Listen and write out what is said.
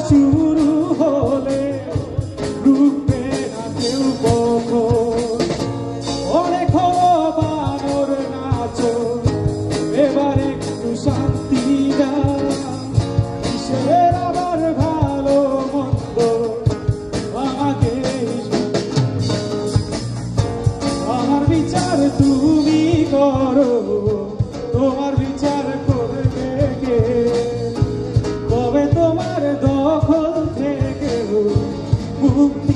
শুরু হলে রূপে না কেউ কখন। ওরে বানর নাচো এবার একটু শান্তি দাও, কিসের আবার ভালো মন্দ আমাকে। আমার বিচার তুমি করো, তোমার বিচার করবে কে? কবে তোমার দখল থেকে মুক্তি